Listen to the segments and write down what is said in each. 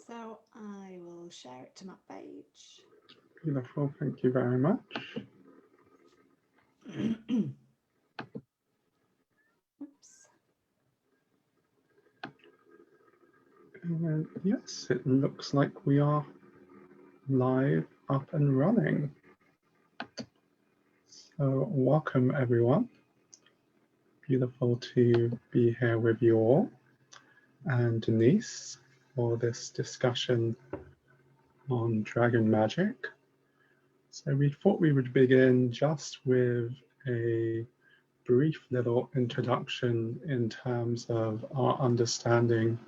So I will share it to my page. Beautiful, thank you very much. Oops. And yes, it looks like we are live, up and running. So welcome everyone. Beautiful to be here with you all and Denise for this discussion on dragon magic. So we thought we would begin just with a brief little introduction in terms of our understanding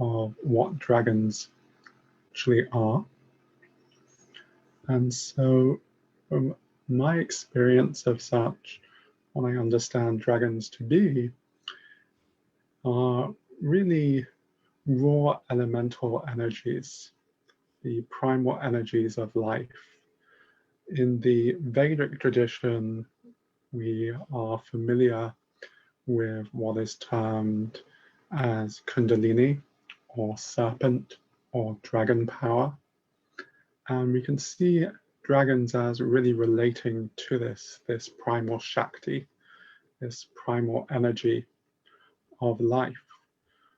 of what dragons actually are. And so from my experience of such, what I understand dragons to be are really raw elemental energies, the primal energies of life. In the Vedic tradition, we are familiar with what is termed as Kundalini or serpent or dragon power. And we can see dragons as really relating to this primal Shakti, this primal energy of life.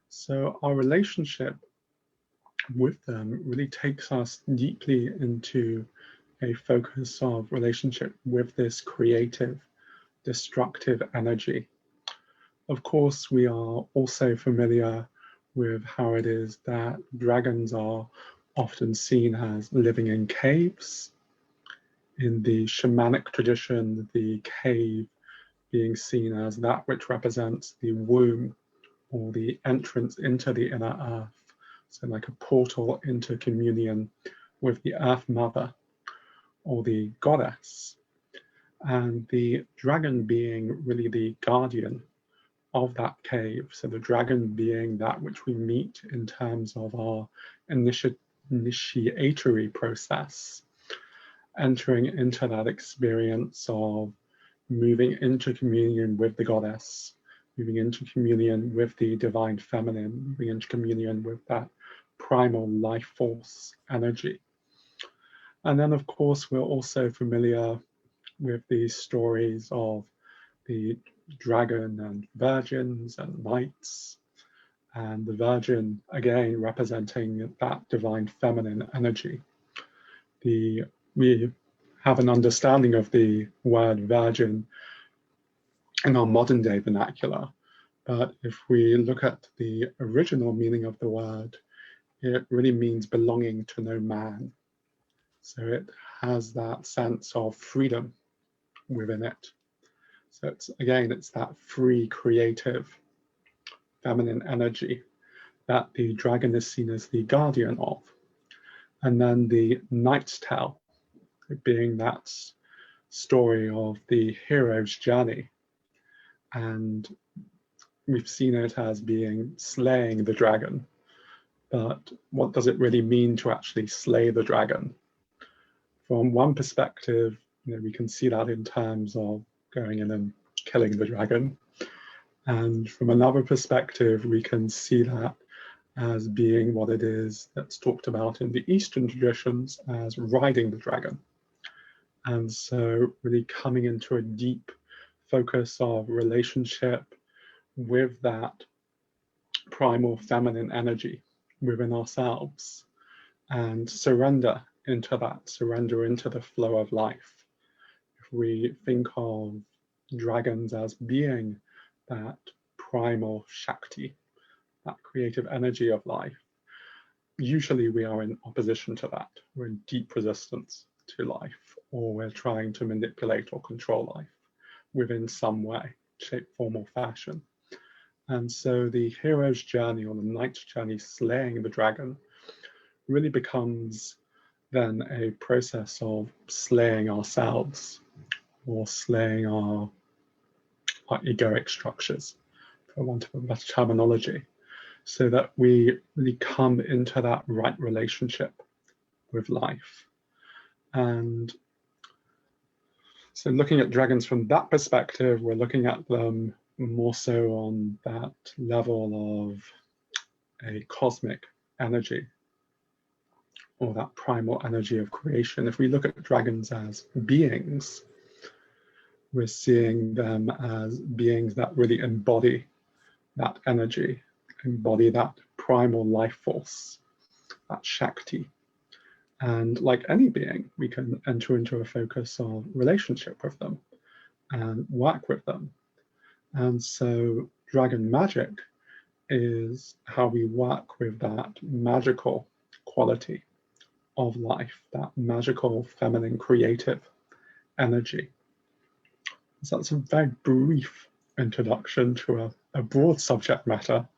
So our relationship with them really takes us deeply into a focus of relationship with this creative, destructive energy. Of course, we are also familiar with how it is that dragons are often seen as living in caves. In the shamanic tradition, the cave being seen as that which represents the womb or the entrance into the inner earth. So like a portal into communion with the earth mother or the goddess. And the dragon being really the guardian of that cave. So the dragon being that which we meet in terms of our initiatory process, entering into that experience of moving into communion with the goddess, moving into communion with the divine feminine, moving into communion with that primal life force energy. And then of course, we're also familiar with these stories of the dragon and virgins and knights, and the virgin again representing that divine feminine energy. We have an understanding of the word virgin in our modern day vernacular, but if we look at the original meaning of the word, it really means belonging to no man. So it has that sense of freedom within it. So it's that free, creative, feminine energy that the dragon is seen as the guardian of. And then the knight's tale, being that story of the hero's journey. And we've seen it as being slaying the dragon. But what does it really mean to actually slay the dragon? From one perspective, we can see that in terms of going in and killing the dragon. And from another perspective, we can see that as being what it is that's talked about in the Eastern traditions as riding the dragon. And so really coming into a deep focus of relationship with that primal feminine energy within ourselves and surrender into that, surrender into the flow of life. If we think of dragons as being that primal Shakti, that creative energy of life, usually we are in opposition to that. We're in deep resistance to life, or we're trying to manipulate or control life within some way, shape, form, or fashion. And so the hero's journey or the knight's journey slaying the dragon really becomes then a process of slaying ourselves or slaying our egoic structures, for want of a better terminology, so that we really come into that right relationship with life. And so looking at dragons from that perspective, we're looking at them more so on that level of a cosmic energy, or that primal energy of creation. If we look at dragons as beings, we're seeing them as beings that really embody that energy, embody that primal life force, that Shakti. And like any being, we can enter into a focus of relationship with them and work with them. And so dragon magic is how we work with that magical quality of life, that magical feminine creative energy. So that's a very brief introduction to a broad subject matter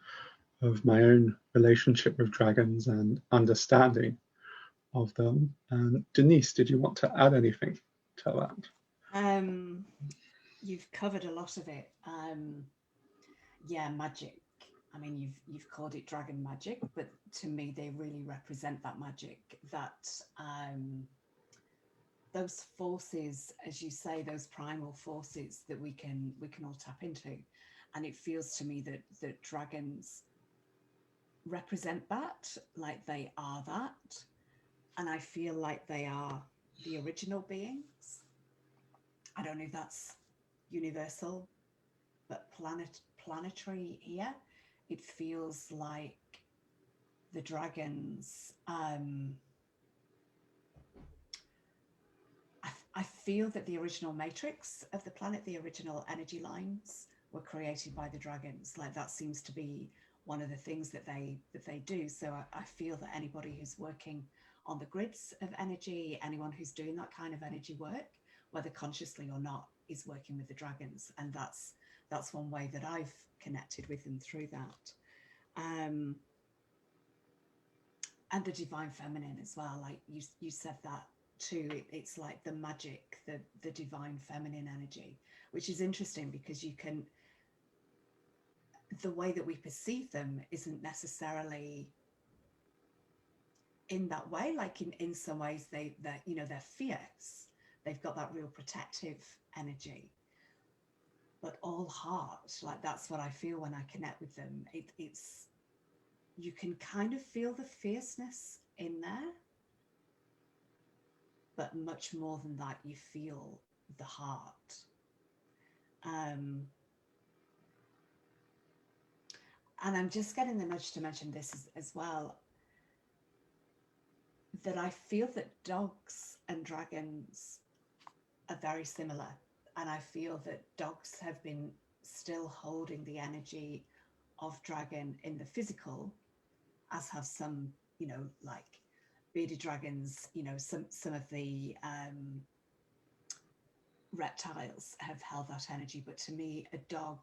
of my own relationship with dragons and understanding of them. And Denise, did you want to add anything to that? You've covered a lot of it. Yeah, magic. I mean, you've called it dragon magic, but to me, they really represent that magic. That those forces, as you say, those primal forces that we can all tap into, and it feels to me that dragons represent that, like they are that, and I feel like they are the original beings. I don't know if that's universal, but planetary here, it feels like the dragons. I feel that the original matrix of the planet, the original energy lines, were created by the dragons. Like that seems to be one of the things that they do. So I feel that anybody who's working on the grids of energy, anyone who's doing that kind of energy work, whether consciously or not, is working with the dragons, and that's one way that I've connected with them through that. Um, and the divine feminine as well. Like you said that too. It's like the magic, the divine feminine energy, which is interesting because you can the way that we perceive them isn't necessarily in that way. Like in some ways they're fierce. They've got that real protective energy, but all heart. Like that's what I feel when I connect with them. It's you can kind of feel the fierceness in there, but much more than that, you feel the heart. Um, and I'm just getting the nudge to mention this as well, that I feel that dogs and dragons are very similar. And I feel that dogs have been still holding the energy of dragon in the physical, as have some, like bearded dragons, some of the reptiles have held that energy. But to me, a dog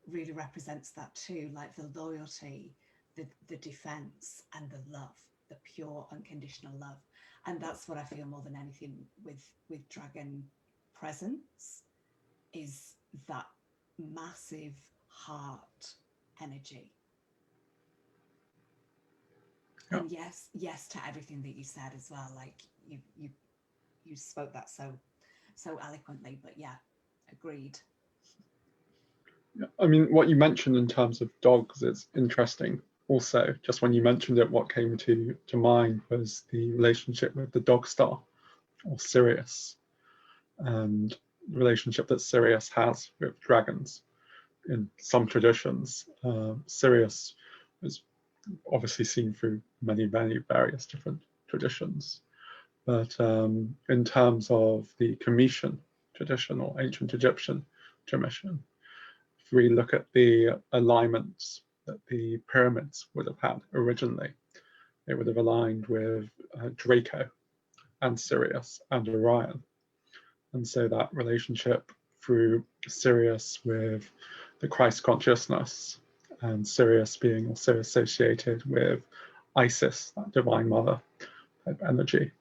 really represents that too, like the loyalty, the defense, and the love, the pure unconditional love. And that's what I feel more than anything with dragon presence, is that massive heart energy. Yeah. And yes to everything that you said as well. Like you spoke that so eloquently. But yeah, agreed. I mean, what you mentioned in terms of dogs is interesting. Also, just when you mentioned it, what came to mind was the relationship with the dog star or Sirius, and the relationship that Sirius has with dragons. In some traditions, Sirius is obviously seen through many various different traditions. But in terms of the Cometian tradition or ancient Egyptian tradition, if we look at the alignments that the pyramids would have had originally, they would have aligned with Draco and Sirius and Orion. And so that relationship through Sirius with the Christ consciousness, and Sirius being also associated with Isis, that divine mother type energy.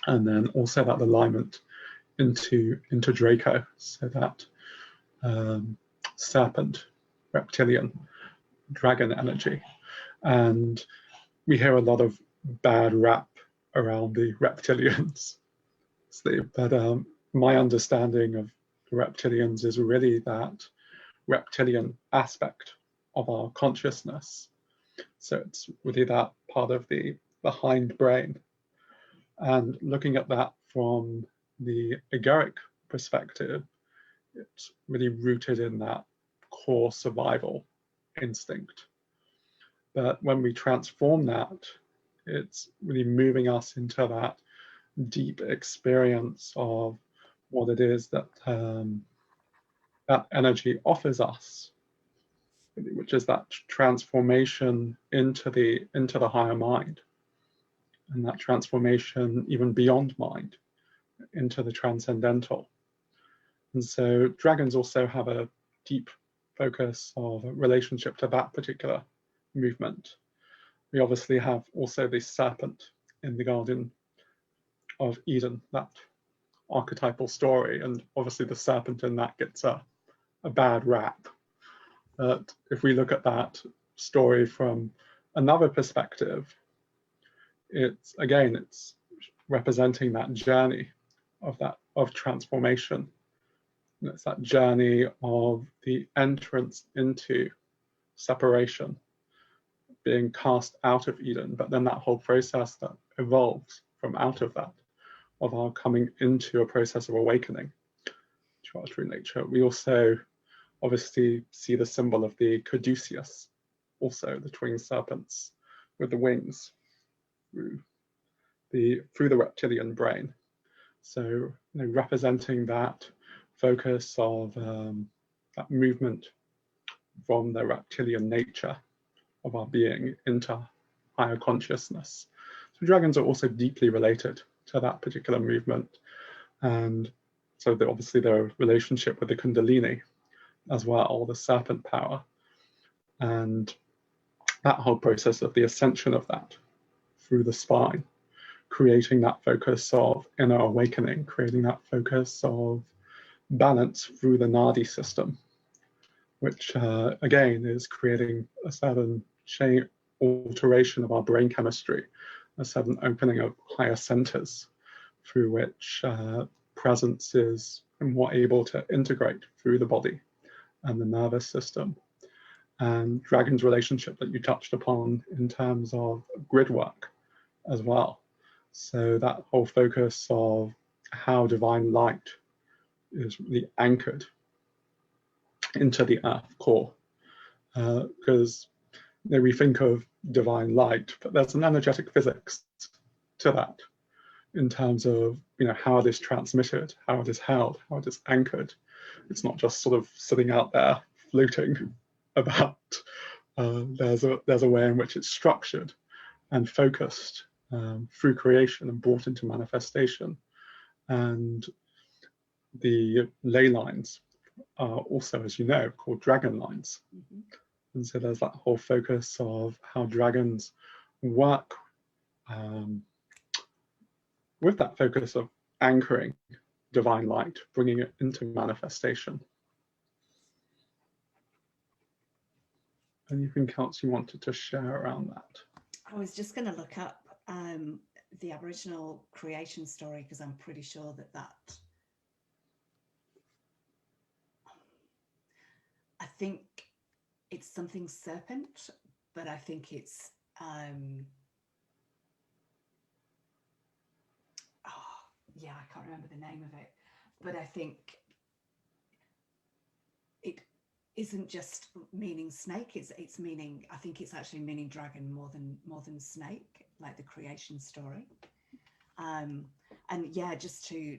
And then also that alignment into Draco, so that serpent, reptilian, dragon energy. And we hear a lot of bad rap around the reptilians. But my understanding of reptilians is really that reptilian aspect of our consciousness. So it's really that part of the the hindbrain. And looking at that from the egoic perspective, it's really rooted in that core survival instinct. But when we transform that, it's really moving us into that deep experience of what it is that that energy offers us, which is that transformation into the higher mind, and that transformation even beyond mind into the transcendental. And so dragons also have a deep focus of a relationship to that particular movement. We obviously have also the serpent in the Garden of Eden, that archetypal story, and obviously the serpent in that gets a bad rap. But if we look at that story from another perspective, it's representing that journey of transformation. And it's that journey of the entrance into separation, being cast out of Eden, but then that whole process that evolves from out of that, of our coming into a process of awakening to our true nature. We also obviously see the symbol of the caduceus, also the twin serpents with the wings through the reptilian brain. So representing that focus of that movement from the reptilian nature of our being into higher consciousness. So dragons are also deeply related to that particular movement, and so obviously their relationship with the Kundalini as well, the serpent power, and that whole process of the ascension of that through the spine, creating that focus of inner awakening, creating that focus of balance through the nadi system, which again is creating a certain alteration of our brain chemistry, a sudden opening of higher centers through which presence is more able to integrate through the body and the nervous system. And Dragon's relationship that you touched upon in terms of grid work as well. So that whole focus of how divine light is really anchored into the earth core, because we think of divine light, but there's an energetic physics to that in terms of how it is transmitted, how it is held, how it is anchored. It's not just sort of sitting out there floating about. There's a way in which it's structured and focused through creation and brought into manifestation. And the ley lines are also, as you know, called dragon lines. Mm-hmm. And so there's that whole focus of how dragons work with that focus of anchoring divine light, bringing it into manifestation. Anything else you wanted to share around that? I was just going to look up the Aboriginal creation story, because I'm pretty sure that I think it's something serpent, but I think it's yeah, I can't remember the name of it, but I think it isn't just meaning snake, it's meaning, I think it's actually meaning dragon more than snake, like the creation story. And yeah, just to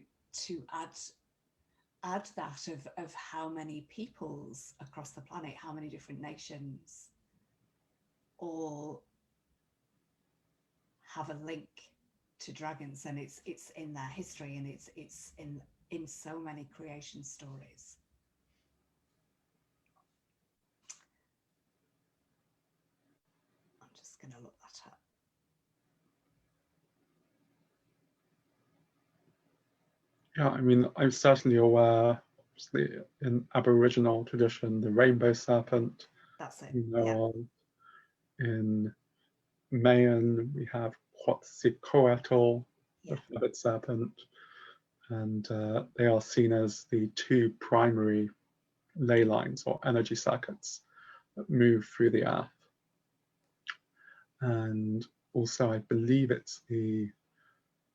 add that of how many peoples across the planet, how many different nations all have a link to dragons, and it's in their history, and it's in so many creation stories. I'm just going to look that up. Yeah, I mean, I'm certainly aware, obviously, in Aboriginal tradition, the rainbow serpent. That's it. Yeah. In Mayan, we have Quetzalcoatl, the feathered serpent, and they are seen as the two primary ley lines or energy circuits that move through the earth. And also, I believe it's the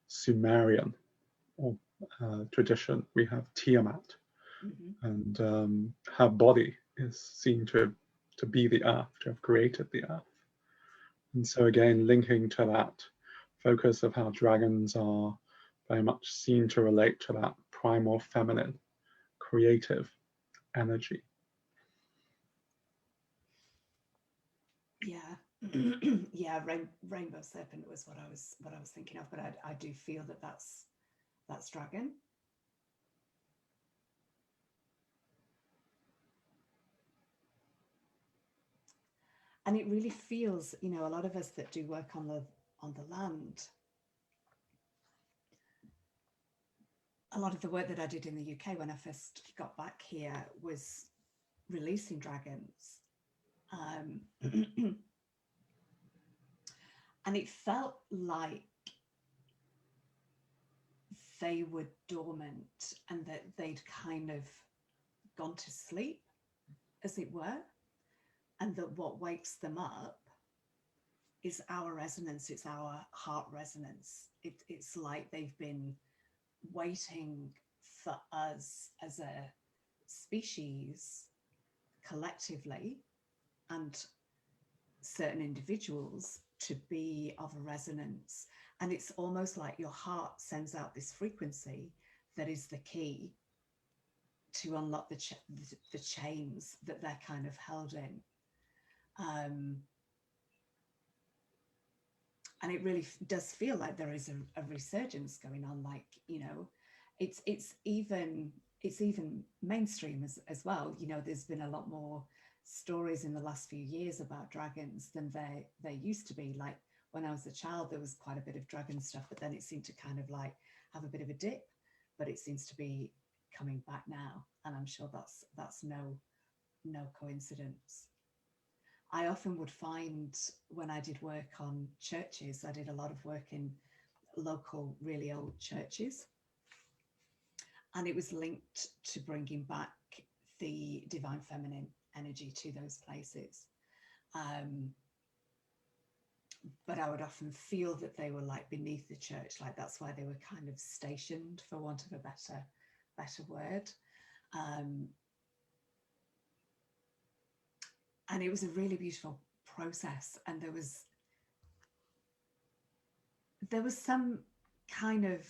Sumerian or tradition, we have Tiamat, and her body is seen to be the earth, to have created the earth. And so again, linking to that focus of how dragons are very much seen to relate to that primal feminine, creative energy. Yeah. Yeah, rainbow serpent was what I was thinking of, but I do feel that that's dragon. And it really feels, you know, a lot of us that do work on the land, a lot of the work that I did in the UK when I first got back here was releasing dragons. And it felt like they were dormant and that they'd kind of gone to sleep, as it were, and that what wakes them up is our resonance, it's our heart resonance. It's like they've been waiting for us as a species collectively and certain individuals to be of a resonance. And it's almost like your heart sends out this frequency that is the key to unlock the chains that they're kind of held in. And it really does feel like there is a resurgence going on. Like, you know, it's even mainstream as well. You know, there's been a lot more stories in the last few years about dragons than there used to be. Like when I was a child, there was quite a bit of dragon stuff, but then it seemed to kind of like have a bit of a dip. But it seems to be coming back now, and I'm sure that's no coincidence. I often would find when I did work on churches, I did a lot of work in local, really old churches, and it was linked to bringing back the divine feminine energy to those places. But I would often feel that they were like beneath the church, like that's why they were kind of stationed, for want of a better word. And it was a really beautiful process, and there was some kind of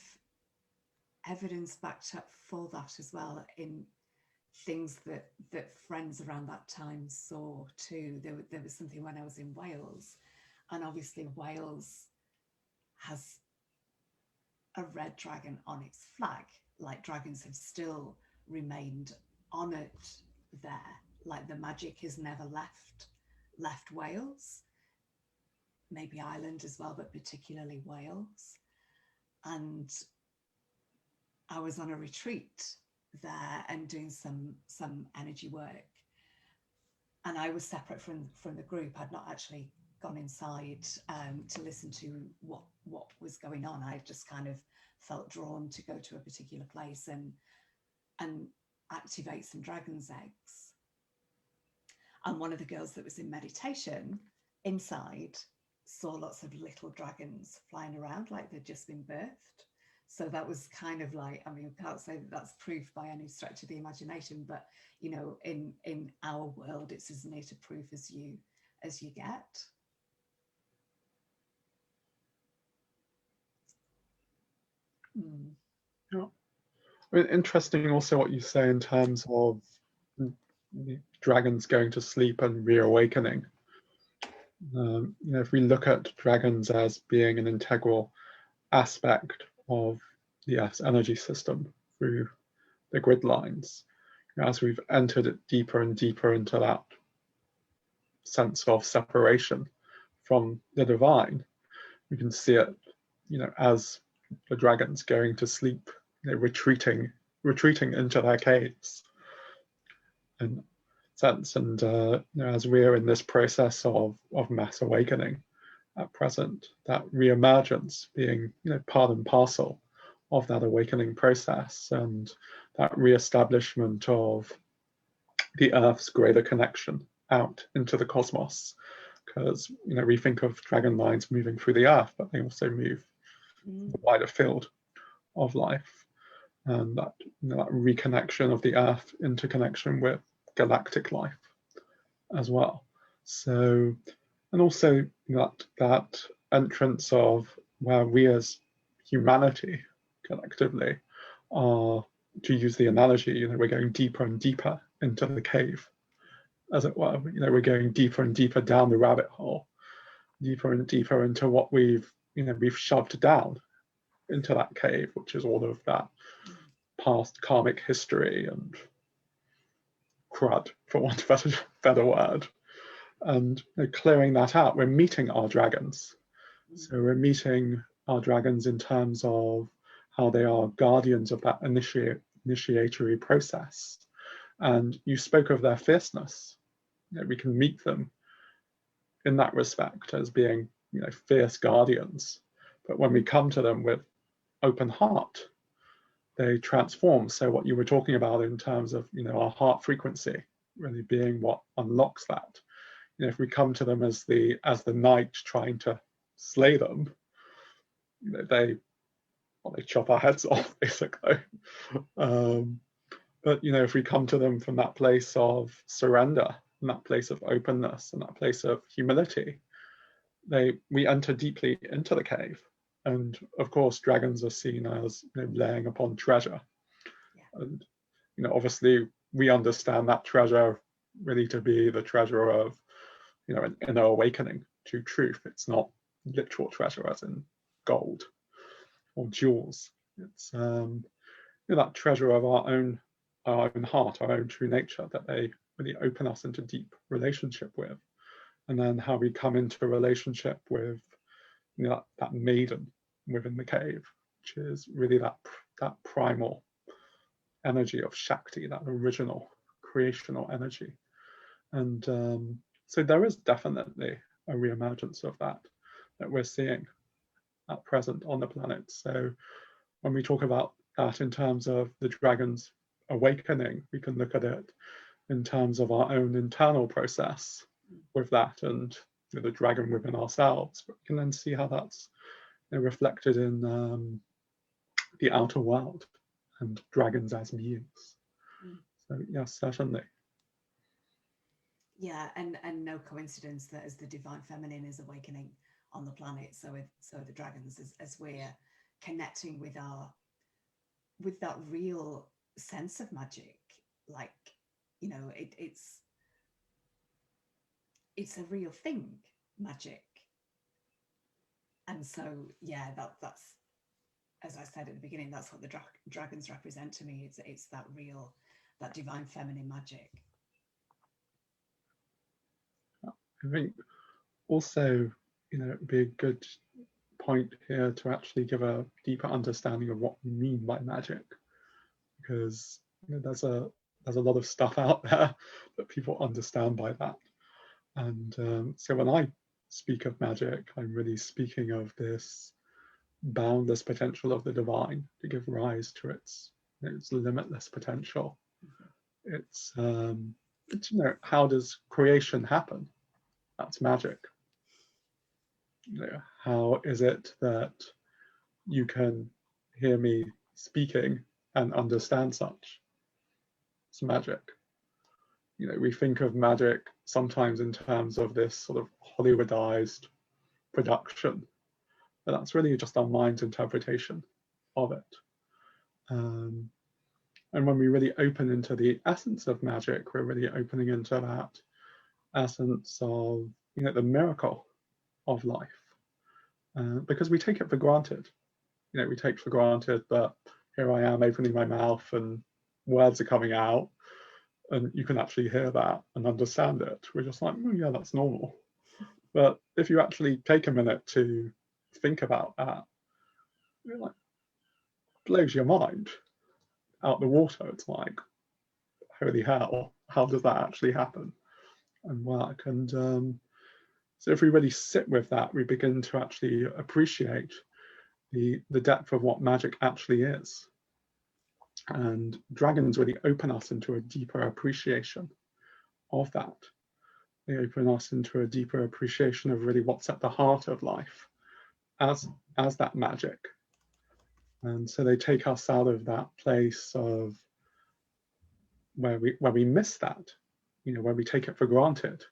evidence backed up for that as well in things that friends around that time saw too. There was something when I was in Wales, and obviously Wales has a red dragon on its flag. Like dragons have still remained honoured there. Like the magic has never left Wales, maybe Ireland as well, but particularly Wales. And I was on a retreat there and doing some energy work, and I was separate from the group. I'd not actually gone inside to listen to what was going on. I just kind of felt drawn to go to a particular place and activate some dragon's eggs. And one of the girls that was in meditation inside saw lots of little dragons flying around like they'd just been birthed. So that was kind of like, I mean, we can't say that that's proof by any stretch of the imagination, but you know, in our world, it's as near to proof as you get. Mm. Yeah. I mean, interesting also what you say in terms of dragons going to sleep and reawakening. You know, if we look at dragons as being an integral aspect of the Earth's energy system through the grid lines, you know, as we've entered it deeper and deeper into that sense of separation from the divine, we can see it, you know, as the dragons going to sleep, you know, retreating into their caves. And sense, and you know, as we're in this process of mass awakening at present, that re-emergence being, you know, part and parcel of that awakening process, and that re-establishment of the Earth's greater connection out into the cosmos, because we think of dragon lines moving through the earth, but they also move the wider field of life, and that that reconnection of the earth into connection with galactic life as well. So, and also that entrance of where we as humanity collectively are, to use the analogy, we're going deeper and deeper into the cave, as it were. We're going deeper and deeper down the rabbit hole, deeper and deeper into what we've shoved down into that cave, which is all of that past karmic history and crud, for want of a better word. And clearing that out, we're meeting our dragons. So we're meeting our dragons in terms of how they are guardians of that initiatory process. And you spoke of their fierceness. We can meet them in that respect as being fierce guardians. But when we come to them with open heart, they transform. So what you were talking about in terms of our heart frequency really being what unlocks that. If we come to them as the knight trying to slay them, they chop our heads off, basically. But if we come to them from that place of surrender, and that place of openness, and that place of humility, we enter deeply into the cave. And of course, dragons are seen as laying upon treasure. Yeah. And obviously, we understand that treasure really to be the treasure of an inner awakening to truth. It's not literal treasure as in gold or jewels. It's that treasure of our own heart, our own true nature, that they really open us into deep relationship with. And then how we come into a relationship with that maiden within the cave, which is really that primal energy of Shakti, that original creational energy. And so there is definitely a reemergence of that we're seeing at present on the planet. So when we talk about that in terms of the dragon's awakening, we can look at it in terms of our own internal process with that and the dragon within ourselves. But we can then see how that's reflected in the outer world and dragons as beings. So yes, certainly. Yeah, and no coincidence that as the divine feminine is awakening on the planet, so the dragons, as we're connecting with that real sense of magic, like it's a real thing, magic. And so yeah, that's, as I said at the beginning, that's what the dragons represent to me. It's that real, that divine feminine magic. I think also, it'd be a good point here to actually give a deeper understanding of what we mean by magic, because there's a lot of stuff out there that people understand by that. And so when I speak of magic, I'm really speaking of this boundless potential of the divine to give rise to its limitless potential. It's how does creation happen? That's magic. How is it that you can hear me speaking and understand such? It's magic. We think of magic sometimes in terms of this sort of Hollywoodized production, but that's really just our mind's interpretation of it. And when we really open into the essence of magic, we're really opening into that essence of the miracle of life, because we take it for granted. We take for granted that here I am opening my mouth and words are coming out, and you can actually hear that and understand it. We're just like, oh yeah, that's normal. But if you actually take a minute to think about that, it like blows your mind out the water. It's like, holy hell, how does that actually happen and work? And so if we really sit with that, we begin to actually appreciate the depth of what magic actually is. And dragons really open us into a deeper appreciation of that. They open us into a deeper appreciation of really what's at the heart of life as that magic. And so they take us out of that place of where we miss that, where we take it for granted,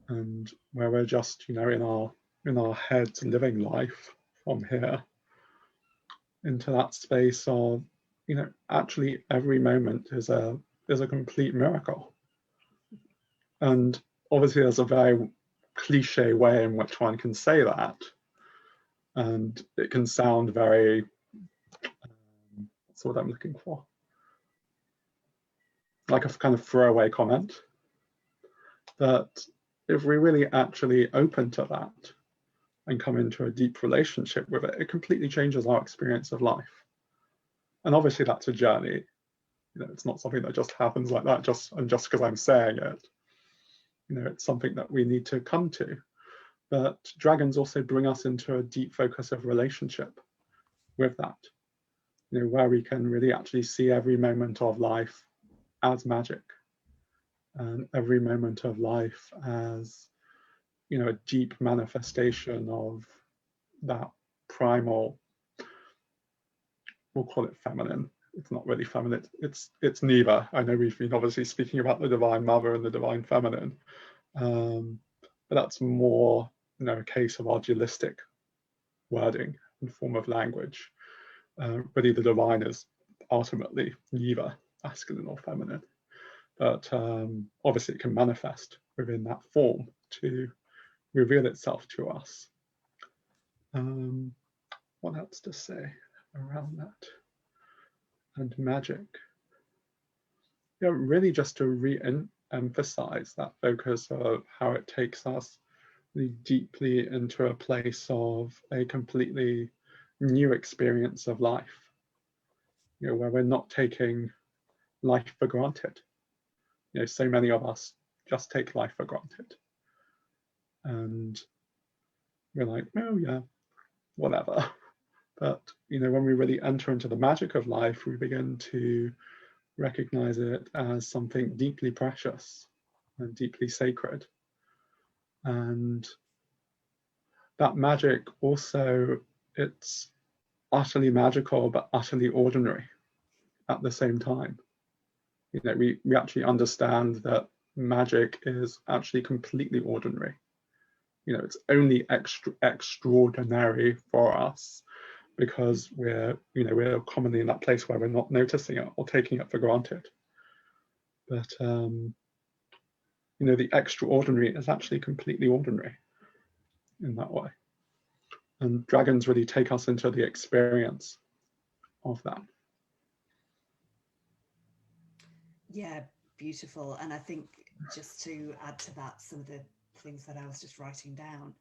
and where we're just, in our heads living life from here, into that space of, actually every moment is a complete miracle. And obviously there's a very cliche way in which one can say that, and it can sound very, what's what I'm looking for, like a kind of throwaway comment. That if we really actually open to that and come into a deep relationship with it, it completely changes our experience of life. And obviously that's a journey. It's not something that just happens like that just because I'm saying it. It's something that we need to come to. But dragons also bring us into a deep focus of relationship with that, where we can really actually see every moment of life as magic, and every moment of life as, a deep manifestation of that primal, we'll call it feminine. It's not really feminine, it's neither. I know we've been obviously speaking about the divine mother and the divine feminine, but that's more, a case of our dualistic wording and form of language. Really the divine is ultimately neither masculine or feminine, but obviously it can manifest within that form to reveal itself to us. What else to say around that? And magic. Really just to re-emphasize that focus of how it takes us really deeply into a place of a completely new experience of life, where we're not taking life for granted. So many of us just take life for granted. And we're like, oh yeah, whatever. But, when we really enter into the magic of life, we begin to recognize it as something deeply precious and deeply sacred. And that magic also, it's utterly magical, but utterly ordinary at the same time. We actually understand that magic is actually completely ordinary. It's only extraordinary for us because we're commonly in that place where we're not noticing it or taking it for granted. But the extraordinary is actually completely ordinary in that way. And dragons really take us into the experience of that. Yeah, beautiful. And I think just to add to that, some of the things that I was just writing down,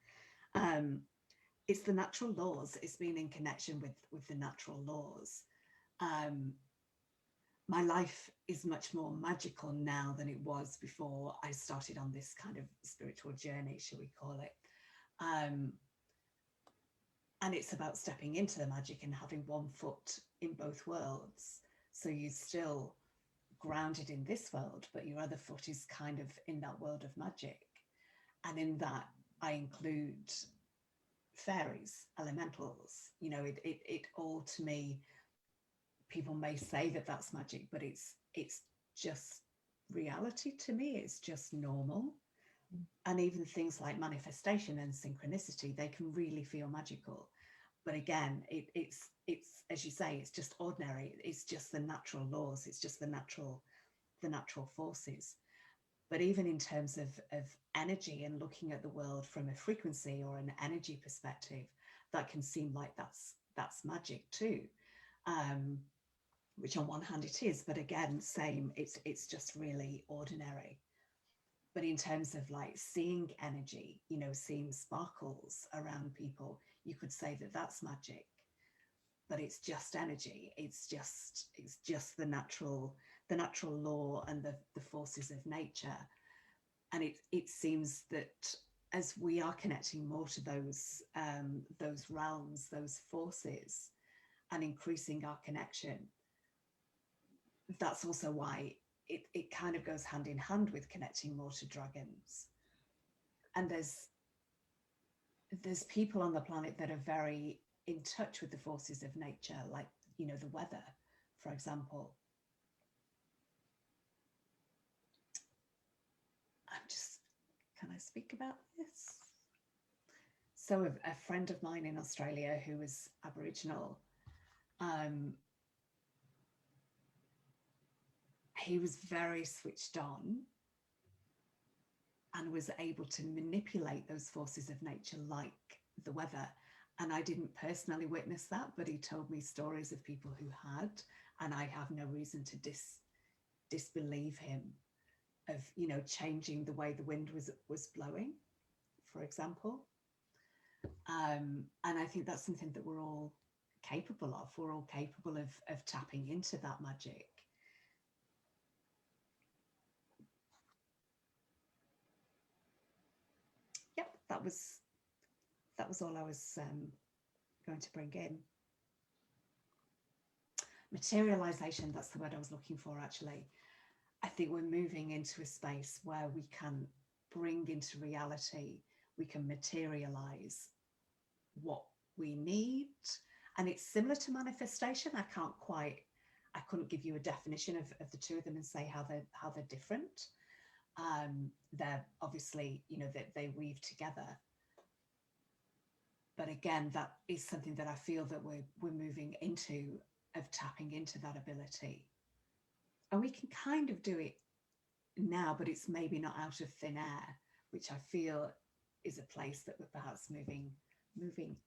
it's the natural laws. It's being in connection with the natural laws. Um, my life is much more magical now than it was before I started on this kind of spiritual journey, shall we call it. Um, and it's about stepping into the magic and having one foot in both worlds. So you're still grounded in this world, but your other foot is kind of in that world of magic. And in that, I include fairies, elementals. It all to me, people may say that that's magic, but it's just reality to me. It's just normal. And even things like manifestation and synchronicity, they can really feel magical. But again, it's as you say, it's just ordinary. It's just the natural laws. It's just the natural forces. But even in terms of energy and looking at the world from a frequency or an energy perspective, that can seem like that's magic too. Which on one hand it is, but again, same, it's just really ordinary. But in terms of like seeing energy, seeing sparkles around people, you could say that that's magic. But it's just energy. It's just the natural law and the forces of nature. And it seems that as we are connecting more to those realms, those forces, and increasing our connection, that's also why it kind of goes hand in hand with connecting more to dragons, and there's people on the planet that are very in touch with the forces of nature, like, you know, the weather, for example. I'm just, can I speak about this? So a friend of mine in Australia who was Aboriginal, um, he was very switched on and was able to manipulate those forces of nature like the weather. And I didn't personally witness that, but he told me stories of people who had, and I have no reason to disbelieve him of, you know, changing the way the wind was blowing, for example. And I think that's something that we're all capable of. We're all capable of tapping into that magic. Yep, that was all I was going to bring in. Materialization, that's the word I was looking for, actually. I think we're moving into a space where we can bring into reality, we can materialize what we need. And it's similar to manifestation. I couldn't give you a definition of the two of them and say how they're different. They're obviously, you know, that they weave together. But again, that is something that I feel that we're moving into, of tapping into that ability. And we can kind of do it now, but it's maybe not out of thin air, which I feel is a place that we're perhaps moving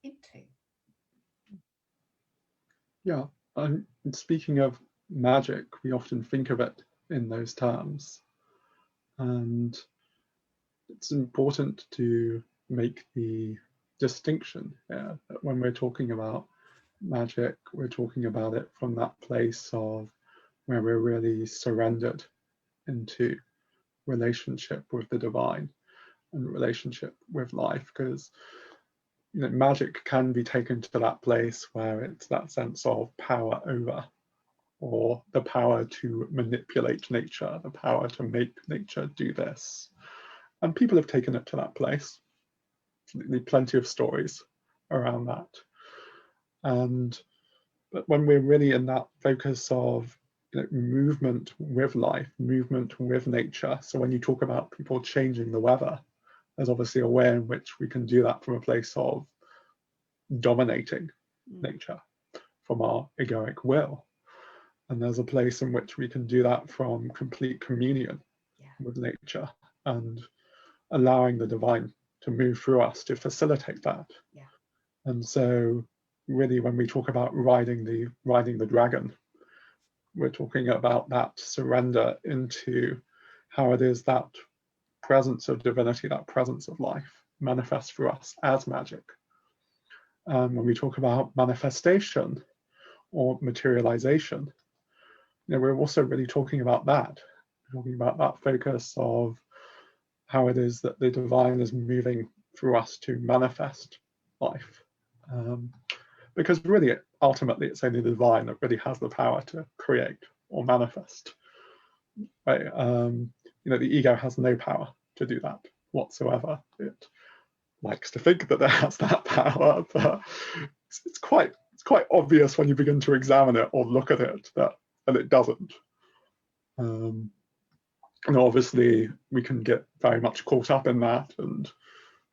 into. Yeah, and speaking of magic, we often think of it in those terms. And it's important to make the distinction here that when we're talking about magic, we're talking about it from that place of where we're really surrendered into relationship with the divine and relationship with life, because you know, magic can be taken to that place where it's that sense of power over, or the power to manipulate nature, the power to make nature do this. And people have taken it to that place. Plenty of stories around that. And but when we're really in that focus of, you know, movement with life, movement with nature. So when you talk about people changing the weather, there's obviously a way in which we can do that from a place of dominating nature, from our egoic will. And there's a place in which we can do that from complete communion with nature and allowing the divine to move through us to facilitate that. And so really when we talk about riding the dragon, we're talking about that surrender into how it is that presence of divinity, that presence of life manifests through us as magic. When we talk about manifestation or materialization, you know, we're also really talking about that. We're talking about that focus of how it is that the divine is moving through us to manifest life. Because really, ultimately, it's only the divine that really has the power to create or manifest. Right? You know, the ego has no power to do that whatsoever. It likes to think that it has that power, but it's quite obvious when you begin to examine it or look at it that it doesn't. And obviously, we can get very much caught up in that, and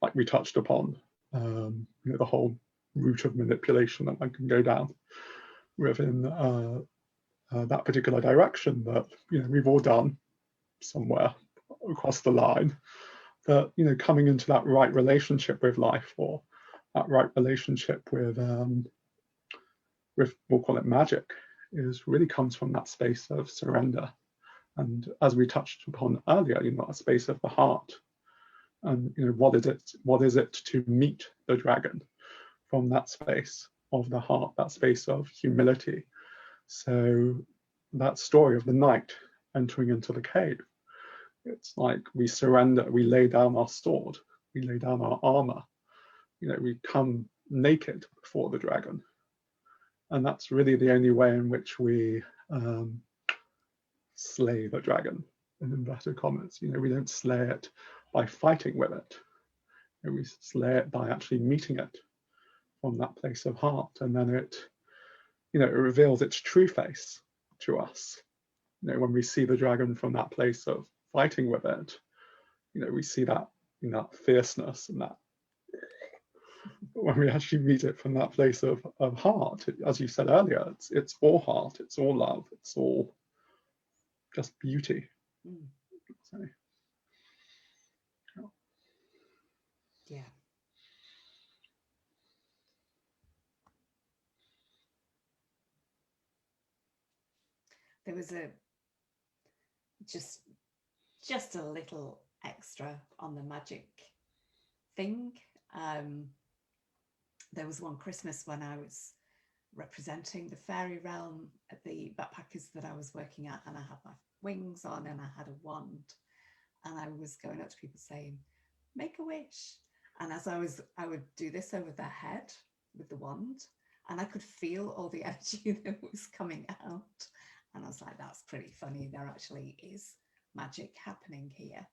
like we touched upon, you know, the whole route of manipulation that one can go down within that particular direction that, you know, we've all done somewhere across the line. That, you know, coming into that right relationship with life, or that right relationship with we'll call it magic, is really comes from that space of surrender. And as we touched upon earlier, you know, a space of the heart. And, you know, what is it to meet the dragon from that space of the heart, that space of humility. So that story of the knight entering into the cave, it's like we surrender, we lay down our sword, we lay down our armor, you know, we come naked before the dragon. And that's really the only way in which we slay the dragon, in inverted commas. You know, we don't slay it by fighting with it. We slay it by actually meeting it from that place of heart, and then it, it reveals its true face to us. When we see the dragon from that place of fighting with it, we see that fierceness, and that when we actually meet it from that place of heart, as you said earlier, it's all heart, it's all love, it's all just beauty. So, yeah. There was just a little extra on the magic thing. There was one Christmas when I was representing the fairy realm at the backpackers that I was working at, and I had my wings on and I had a wand, and I was going up to people saying, "Make a wish." And as I would do this over their head with the wand, and I could feel all the energy that was coming out. And I was like, that's pretty funny. There actually is magic happening here.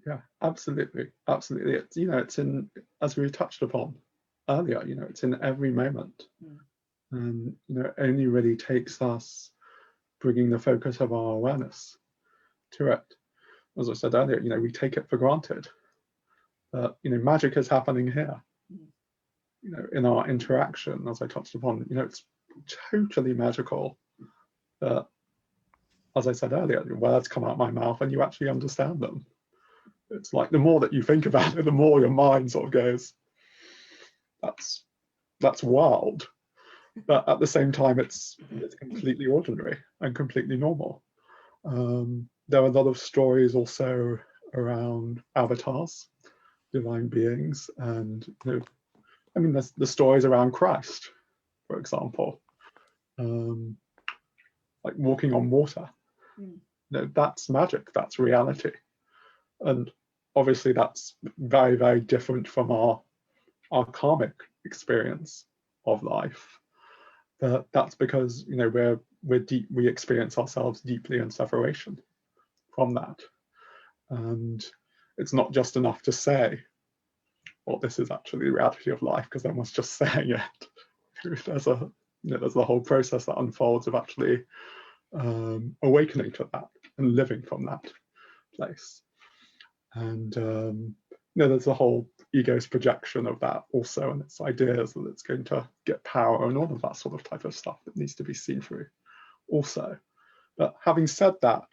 Yeah, absolutely. It's in, as we touched upon earlier, it's in every moment. And, it only really takes us bringing the focus of our awareness to it. As I said earlier, we take it for granted. But, magic is happening here. In our interaction, as I touched upon, it's totally magical. But as I said earlier, words come out my mouth and you actually understand them. It's like the more that you think about it, the more your mind sort of goes, that's wild. But at the same time, it's completely ordinary and completely normal. There are a lot of stories also around avatars, divine beings, and there's the stories around Christ, for example, like walking on water. That's magic, that's reality. And obviously that's very, very different from our karmic experience of life. But that's because we experience ourselves deeply in separation from that. And it's not just enough to say, well, this is actually the reality of life, because everyone's just saying it. There's a whole process that unfolds of actually awakening to that and living from that place. And there's the whole ego's projection of that also, and its ideas that it's going to get power and all of that sort of type of stuff that needs to be seen through also. But having said that,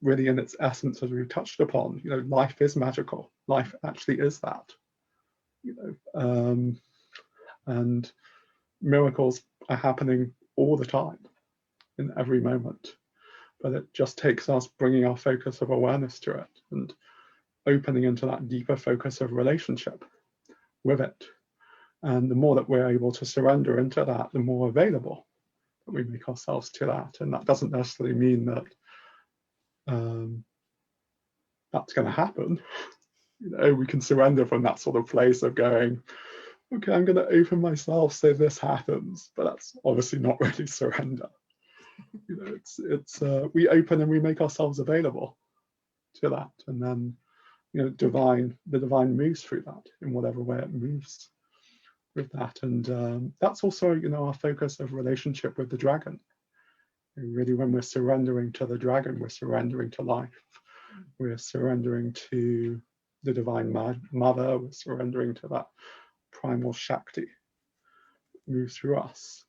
really in its essence, as we've touched upon, life is magical. Life actually is that. And miracles are happening all the time, in every moment. But it just takes us bringing our focus of awareness to it and opening into that deeper focus of relationship with it. And the more that we're able to surrender into that, the more available that we make ourselves to that. And that doesn't necessarily mean that that's going to happen. We can surrender from that sort of place of going, okay, I'm going to open myself so this happens. But that's obviously not really surrender. It's we open and we make ourselves available to that, and then the divine moves through that in whatever way it moves with that. And that's also our focus of relationship with the dragon. And really, when we're surrendering to the dragon, we're surrendering to life, we're surrendering to the divine mother, we're surrendering to that primal Shakti move through us.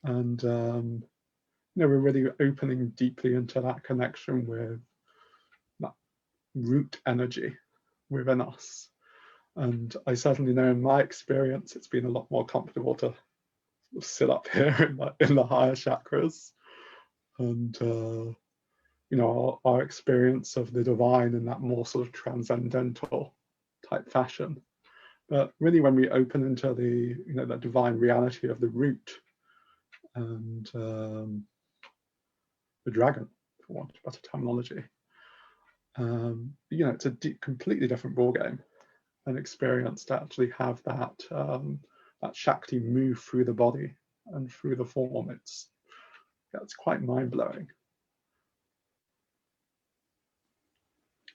And we're really opening deeply into that connection with that root energy within us. And I certainly know in my experience, it's been a lot more comfortable to sit up here in the higher chakras. And, our experience of the divine in that more sort of transcendental type fashion. But really, when we open into the divine reality of the root and the dragon, for want of better terminology, it's a completely different ballgame. An experience to actually have that Shakti move through the body and through the form. It's quite mind-blowing.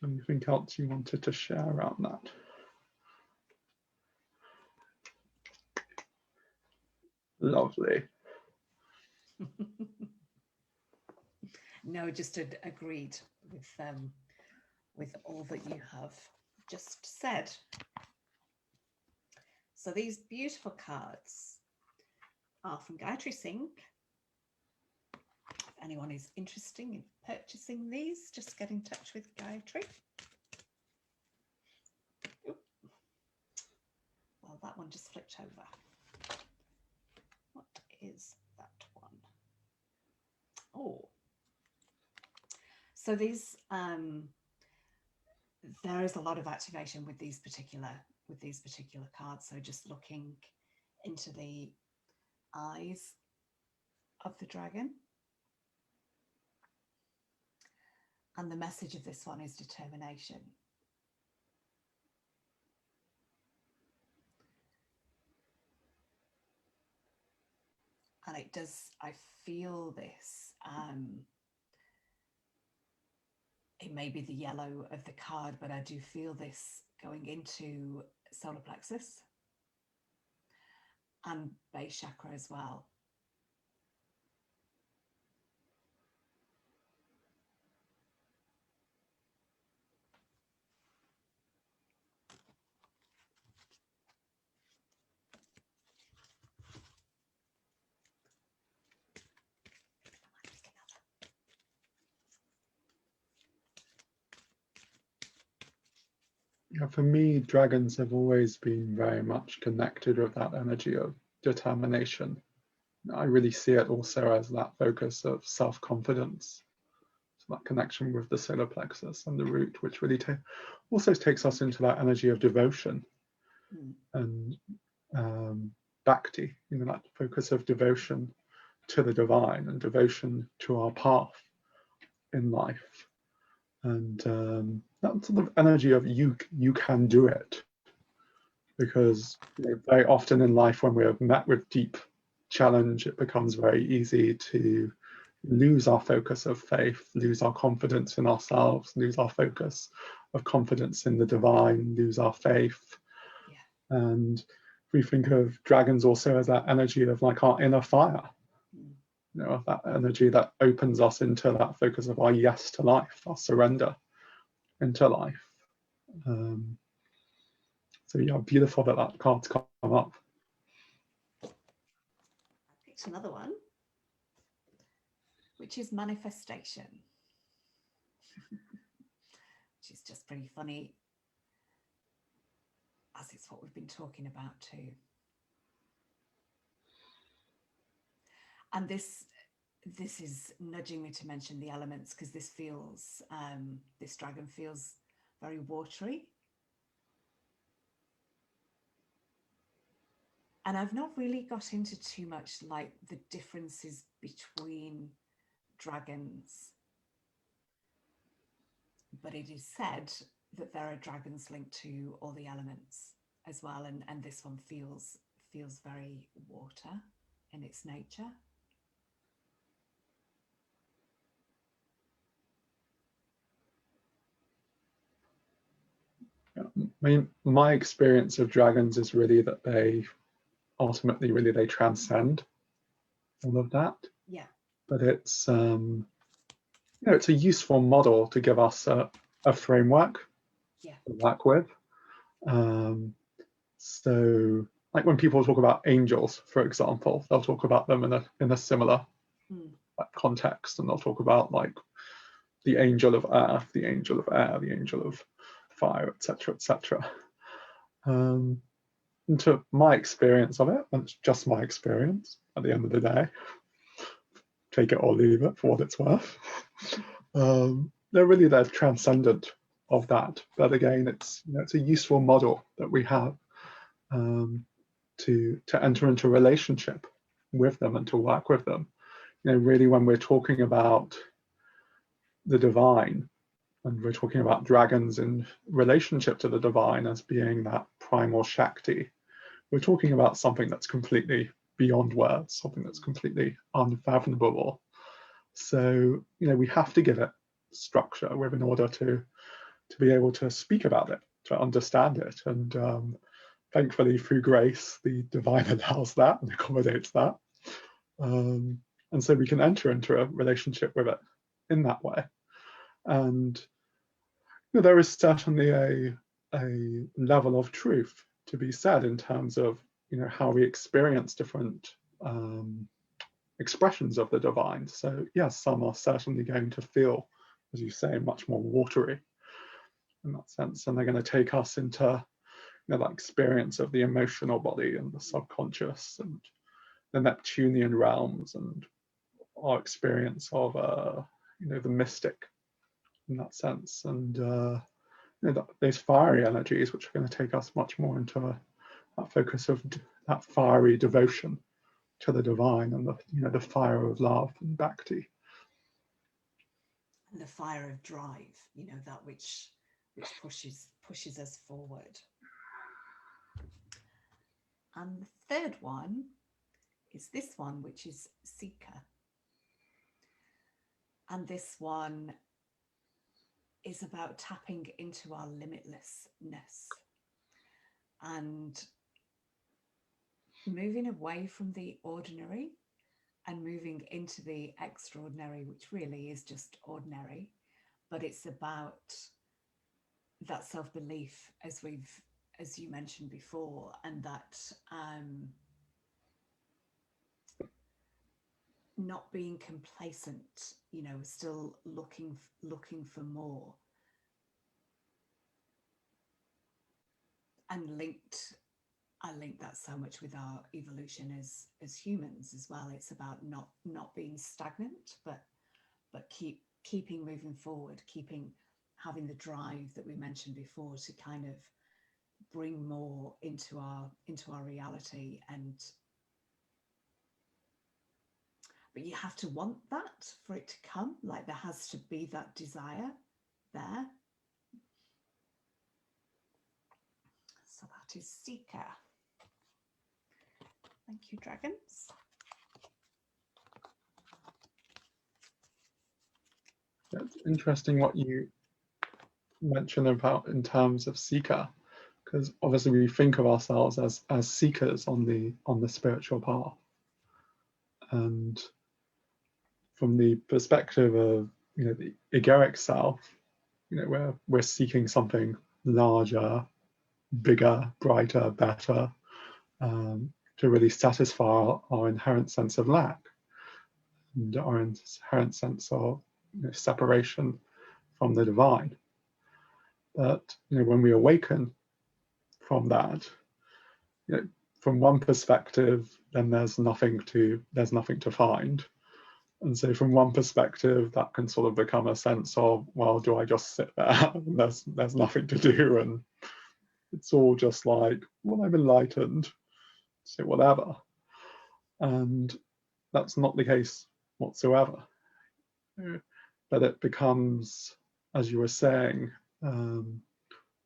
Anything else you wanted to share around that? Lovely. No, just agreed with all that you have just said. So these beautiful cards are from Gayatri Singh. If anyone is interested in purchasing these, just get in touch with Gayatri. Oop. Well, that one just flipped over. What is that one? Oh, so these there is a lot of activation with these particular cards. So just looking into the eyes of the dragon, and the message of this one is determination. And it does, I feel this, it may be the yellow of the card, but I do feel this going into solar plexus and base chakra as well. Yeah, for me, dragons have always been very much connected with that energy of determination. I really see it also as that focus of self-confidence. So that connection with the solar plexus and the root, which really also takes us into that energy of devotion and bhakti, that focus of devotion to the divine and devotion to our path in life. And that sort of energy of you can do it. Because very often in life, when we're met with deep challenge, it becomes very easy to lose our focus of faith, lose our confidence in ourselves, lose our focus of confidence in the divine, lose our faith. Yeah. And we think of dragons also as that energy of like our inner fire, that energy that opens us into that focus of our yes to life, our surrender into life. So yeah, beautiful that card's come up. I picked another one, which is manifestation, which is just pretty funny, as it's what we've been talking about too. And this is nudging me to mention the elements, because this feels, this dragon feels very watery. And I've not really got into too much like the differences between dragons, but it is said that there are dragons linked to all the elements as well, and this one feels very water in its nature. My experience of dragons is really that they ultimately they transcend all of that. Yeah. But it's it's a useful model to give us a framework to work with. So like when people talk about angels, for example, they'll talk about them in a similar context, and they'll talk about like the angel of earth, the angel of air, the angel of fire, etc., etc. And to my experience of it, and it's just my experience at the end of the day, take it or leave it for what it's worth, they're transcendent of that. But again, it's a useful model that we have to enter into a relationship with them and to work with them. Really, when we're talking about the divine, and we're talking about dragons in relationship to the divine as being that primal Shakti, we're talking about something that's completely beyond words, something that's completely unfathomable. So, we have to give it structure in order to to be able to speak about it, to understand it. And thankfully, through grace, the divine allows that and accommodates that. And so we can enter into a relationship with it in that way. And there is certainly a level of truth to be said in terms of how we experience different expressions of the divine. So yes, some are certainly going to feel, as you say, much more watery in that sense, and they're going to take us into that experience of the emotional body and the subconscious and the Neptunian realms and our experience of the mystic in that sense, and those fiery energies which are going to take us much more into that focus of that fiery devotion to the divine and the fire of love and bhakti. And the fire of drive, that which pushes us forward. And the third one is this one, which is seeker. And this one is about tapping into our limitlessness and moving away from the ordinary and moving into the extraordinary, which really is just ordinary, but it's about that self-belief, as you mentioned before, and that not being complacent, still looking for more. And I link that so much with our evolution as humans as well. It's about not being stagnant, but keeping moving forward, having the drive that we mentioned before to kind of bring more into our reality. And but you have to want that for it to come. Like there has to be that desire there. So that is seeker. Thank you, dragons. It's interesting what you mentioned about in terms of seeker, because obviously we think of ourselves as seekers on the spiritual path, and from the perspective of the egoic self, where we're seeking something larger, bigger, brighter, better, to really satisfy our inherent sense of lack and our inherent sense of separation from the divine. But when we awaken from that, from one perspective, then there's nothing to find. And so from one perspective, that can sort of become a sense of, well, do I just sit there and there's nothing to do, and it's all just like, well, I'm enlightened, so whatever. And that's not the case whatsoever. But it becomes, as you were saying, a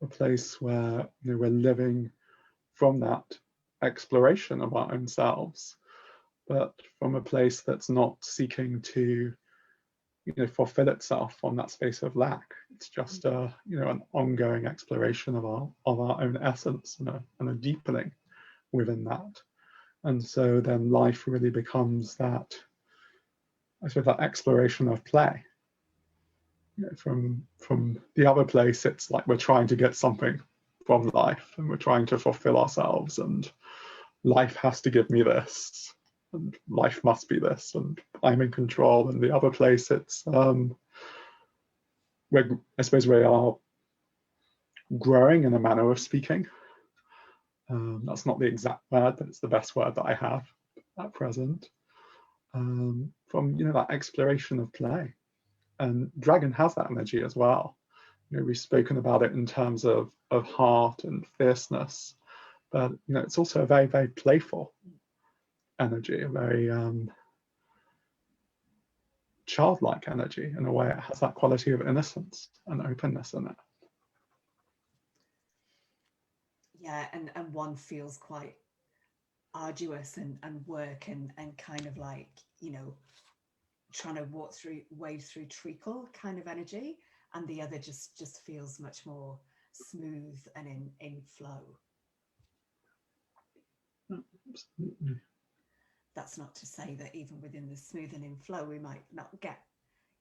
place where we're living from that exploration of our own selves, but from a place that's not seeking to fulfill itself from that space of lack. It's just an ongoing exploration of our own essence and a deepening within that. And so then life really becomes that, I suppose, that exploration of play. From the other place, it's like we're trying to get something from life and we're trying to fulfill ourselves, and life has to give me this, and life must be this, and I'm in control. And the other place, it's I suppose we are growing, in a manner of speaking. That's not the exact word, but it's the best word that I have at present. From that exploration of play, and dragon has that energy as well. We've spoken about it in terms of heart and fierceness, but it's also a very, very playful energy, a very childlike energy. In a way, it has that quality of innocence and openness in it. Yeah, and one feels quite arduous and work and kind of like trying to wade through treacle kind of energy. and the other just feels much more smooth and in flow. Absolutely. That's not to say that even within the smooth and in flow, we might not get,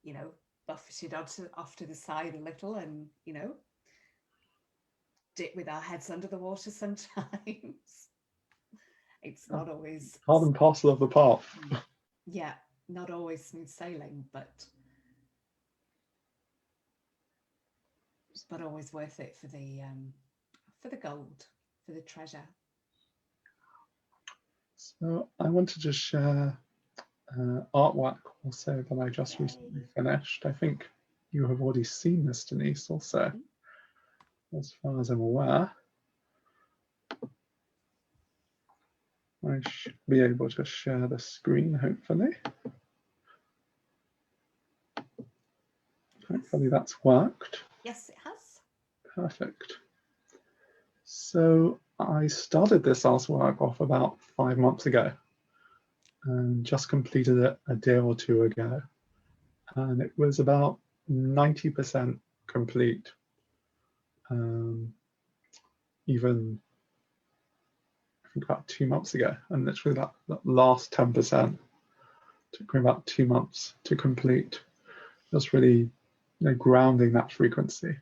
you know, buffeted off to the side a little, and, you know, dip with our heads under the water sometimes. It's not always, Part and parcel of the path. yeah, not always smooth sailing, but always worth it for the gold, for the treasure. So I wanted to share artwork also that I just recently finished. I think you have already seen this, Denise, also, as far as I'm aware. I should be able to share the screen, hopefully. Hopefully that's worked. Yes, it has. Perfect. So I started this artwork off about 5 months ago and just completed it a day or two ago. And it was about 90% complete. Even I think about 2 months ago, and literally that last 10% took me about 2 months to complete. Just really, grounding that frequency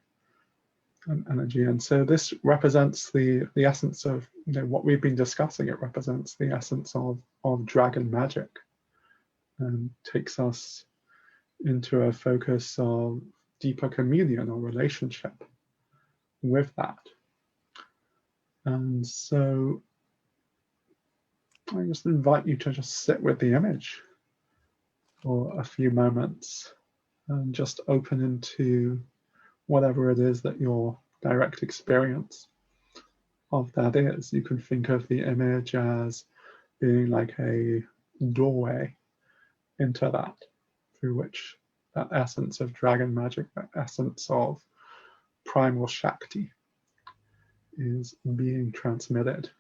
and energy. And so this represents the essence of what we've been discussing. It represents the essence of dragon magic, and takes us into a focus of deeper communion or relationship with that. And so I just invite you to just sit with the image for a few moments and just open into whatever it is that your direct experience of that is. You can think of the image as being like a doorway into that, through which that essence of dragon magic, that essence of primal Shakti, is being transmitted.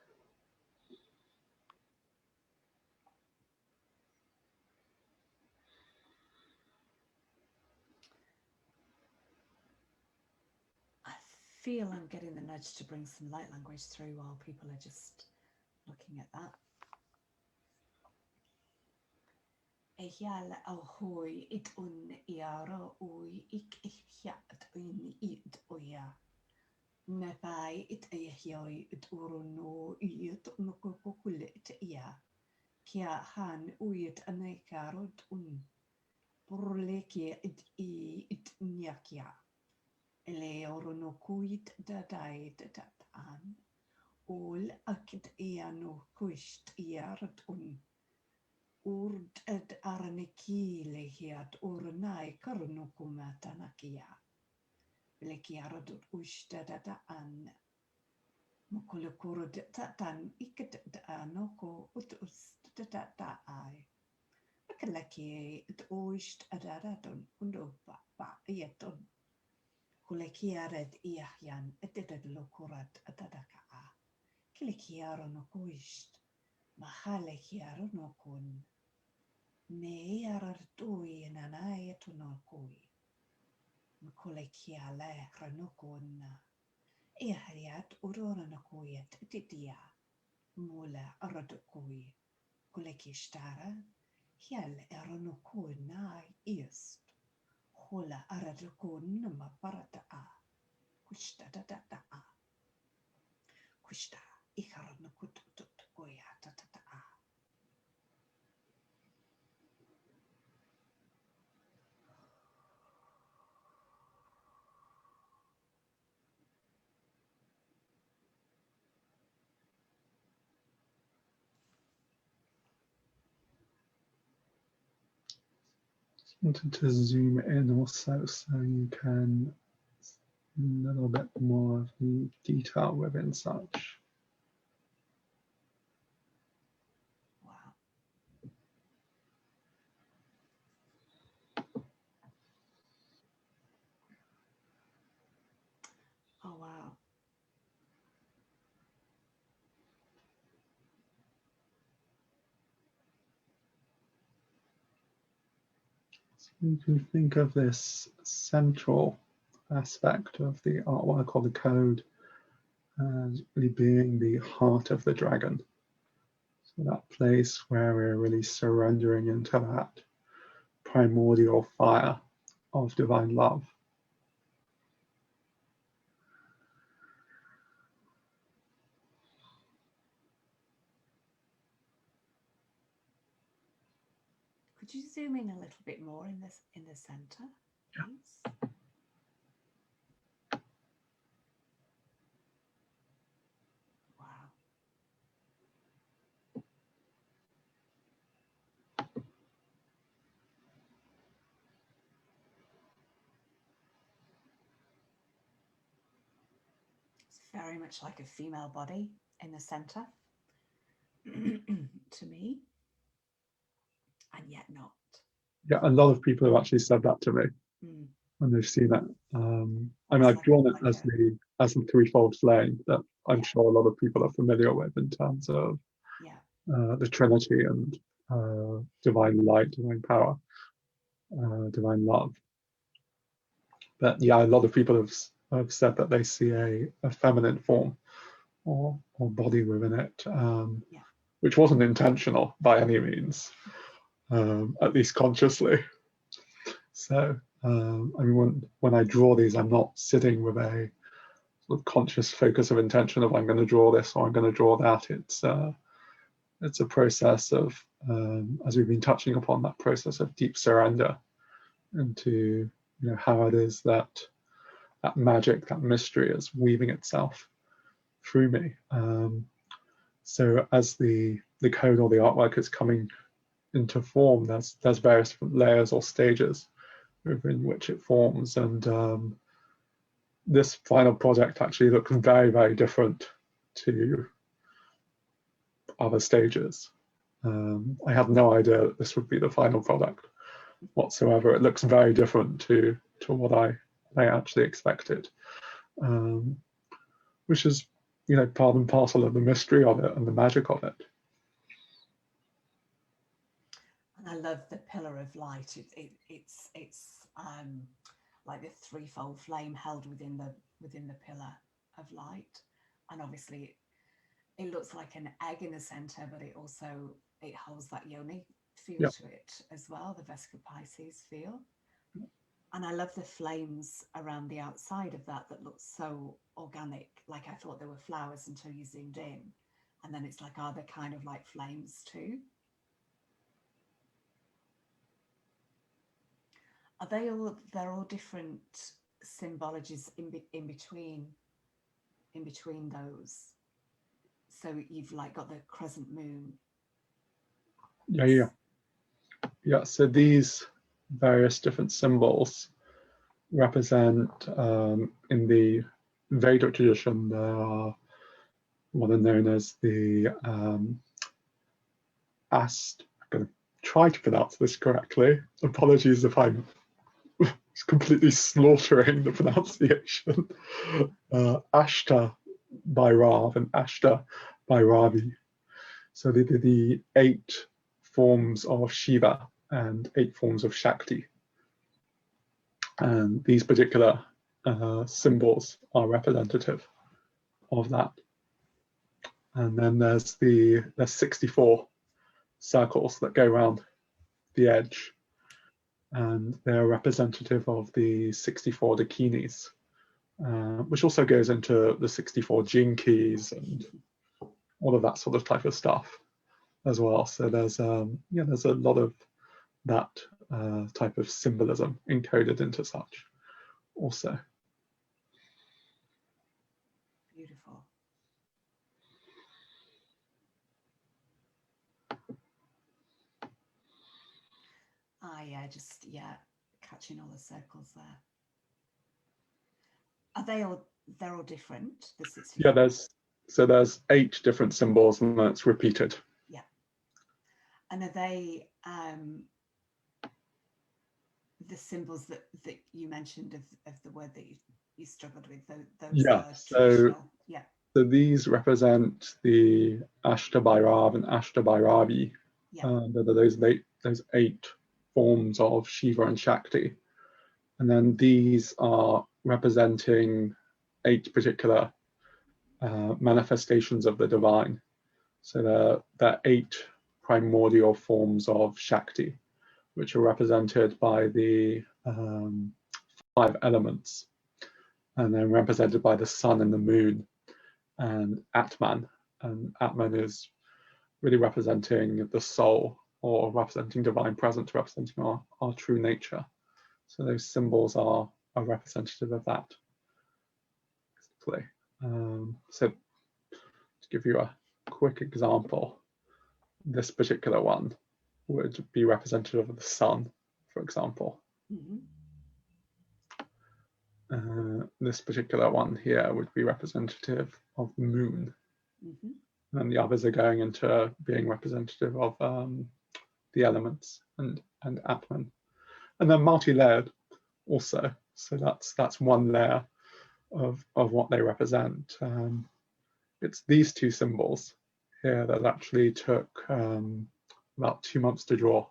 I feel I'm getting the nudge to bring some light language through while people are just looking at that. Ehial ahoy it un iara oi ik hiat un it oya. Nepai it ehioi it uruno it nukukul it ia. Kia han uit anekarot un. Burleke it nyakia. Ele uruno kuit dadai dadan. Ol akit iano kuist iart un. Urd ed arnikile hiat urnai karnukumatanakia. Lekiarad ushtadada an. Mukulukurd tatan ikit anoko ut ustadada ai. Akalaki it usht adaradon undopa pa yeton. Kulekiared iahyan edidad lokurat adadaka a. Kilikiaro no kuist. Mahale kiaro no kun. Ne arartui nanai etunokui. Mkule kiale ranokuna. Ihariat uroranokuyet titia. Mula aradokui. Kule kishtara. Hial eranokuna ist. Hula aradokun maparata a. Kushta da a. Kushta ikaranokut goya tata a. Wanted to zoom in also so you can see a little bit more of the detail within such. Wow. Oh, wow. So you can think of this central aspect of the artwork or the code as really being the heart of the dragon. So that place where we're really surrendering into that primordial fire of divine love. Could you zoom in a little bit more in the center, please? Wow. It's very much like a female body in the center to me, and yet not. Yeah, a lot of people have actually said that to me when they've seen it. I mean, I've drawn it as the threefold flame that I'm sure a lot of people are familiar with in terms of the Trinity and divine light, divine power, divine love. But yeah, a lot of people have said that they see a feminine form or body within it, which wasn't intentional by any means, at least consciously. So, I mean, when I draw these, I'm not sitting with a sort of conscious focus of intention of I'm going to draw this or I'm going to draw that. It's a process of, as we've been touching upon, that process of deep surrender into, you know, how it is that magic, that mystery is weaving itself through me. So as the code or the artwork is coming into form, there's various different layers or stages within which it forms, and this final project actually looks very, very different to other stages. I had no idea that this would be the final product whatsoever. It looks very different to what I actually expected, which is, you know, part and parcel of the mystery of it and the magic of it. And I love the pillar of light. It's like the threefold flame held within the pillar of light, and obviously it looks like an egg in the center, but it holds that yoni feel to it as well, the Vesica Pisces feel. And I love the flames around the outside of that looks so organic. Like I thought they were flowers until you zoomed in, and then it's like, are they kind of like flames too? Are they all? They're all different symbologies in between those. So you've like got the crescent moon. Yeah. So these various different symbols represent, in the Vedic tradition, there are what are known as the I'm going to try to pronounce this correctly. Apologies if I'm completely slaughtering the pronunciation. Ashta Bhairav and Ashta Bhairavi. So they did the 8 forms of Shiva and 8 forms of Shakti. And these particular symbols are representative of that. And then there's 64 circles that go around the edge, and they're representative of the 64 dakinis, which also goes into the 64 gene keys and all of that sort of type of stuff as well. So there's there's a lot of that type of symbolism encoded into such also. Beautiful. Just catching all the circles there. Are they're all different, the 64? Yeah, there's 8 different symbols and that's repeated. Yeah. And are they the symbols that you mentioned of the word that you struggled with, those traditional? So these represent the Ashtabhairav and Ashtabhairavi. Those 8 forms of Shiva and Shakti. And then these are representing 8 particular manifestations of the divine. So they're 8 primordial forms of Shakti, which are represented by the 5 elements, and then represented by the sun and the moon, and Atman. And Atman is really representing the soul, or representing divine presence, representing our true nature. So those symbols are representative of that. So to give you a quick example, this particular one would be representative of the sun, for example. This particular one here would be representative of the moon. And the others are going into being representative of the elements and Atman. And they're multi-layered also. So that's one layer of what they represent. It's these 2 symbols here that actually took about 2 months to draw.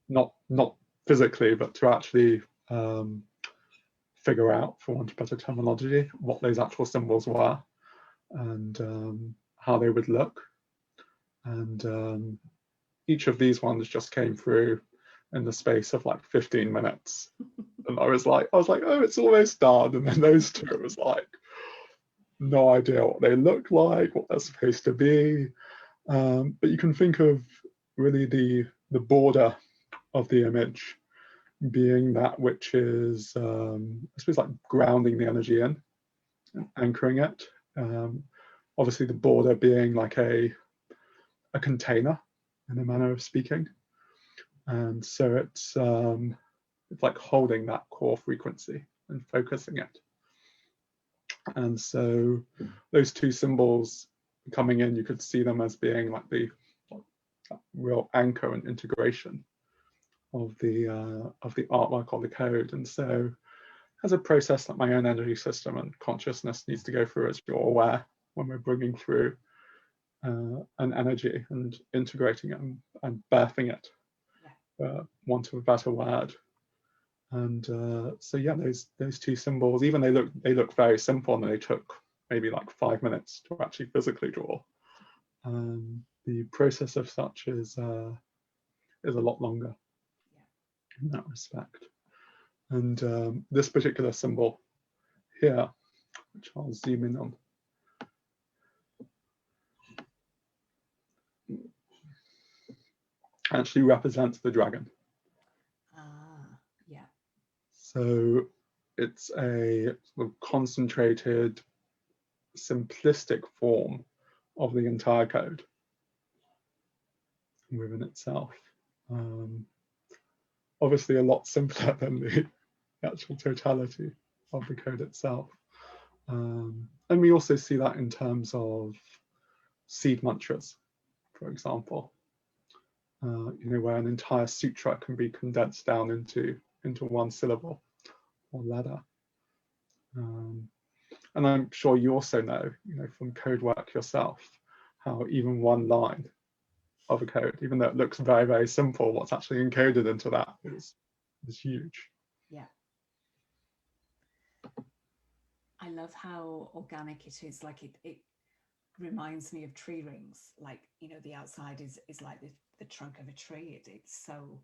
Wow. Not physically, but to actually figure out, for want of better terminology, what those actual symbols were, and how they would look. And each of these ones just came through in the space of like 15 minutes. And I was like, oh, it's almost done. And then those 2, it was like, no idea what they look like, what they're supposed to be. But you can think of really the border of the image being that which is, I suppose, like grounding the energy in, and anchoring it. Obviously, the border being like a container, in a manner of speaking. And so it's like holding that core frequency and focusing it. And so those 2 symbols coming in, you could see them as being like the real anchor and integration of the artwork or the code. And so as a process that my own energy system and consciousness needs to go through, as you're aware, when we're bringing through an energy and integrating it and birthing it, want of a better word. And so yeah, those 2 symbols, even they look very simple, and they took maybe like 5 minutes to actually physically draw. The process of such is a lot longer in that respect. And this particular symbol here, which I'll zoom in on, actually represents the dragon. Yeah. So it's a sort of concentrated, simplistic form of the entire code within itself. Obviously a lot simpler than the actual totality of the code itself. And we also see that in terms of seed mantras, for example, where an entire sutra can be condensed down into one syllable or letter. And I'm sure you also know, from code work yourself, how even one line of a code, even though it looks very, very simple, what's actually encoded into that is huge. Yeah. I love how organic it is. Like it reminds me of tree rings. Like, the outside is like the trunk of a tree. It's so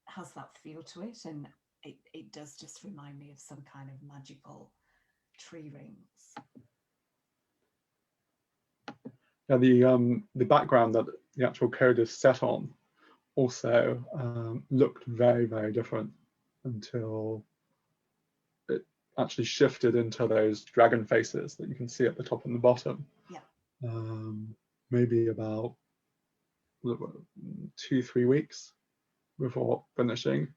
has that feel to it, and it does just remind me of some kind of magical tree rings. Yeah, the background that the actual code is set on also looked very, very different until it actually shifted into those dragon faces that you can see at the top and the bottom. Yeah. Maybe about 2-3 weeks before finishing.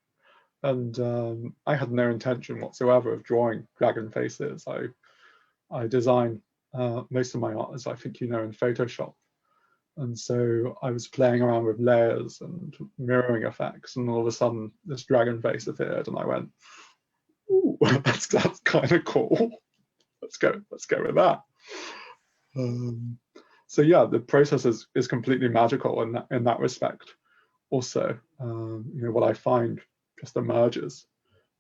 And I had no intention whatsoever of drawing dragon faces. I design most of my art, as I think you know, in Photoshop. And so I was playing around with layers and mirroring effects, and all of a sudden this dragon face appeared, and I went, "Ooh, that's kind of cool. Let's go with that." So yeah, the process is completely magical in that respect. Also, what I find just emerges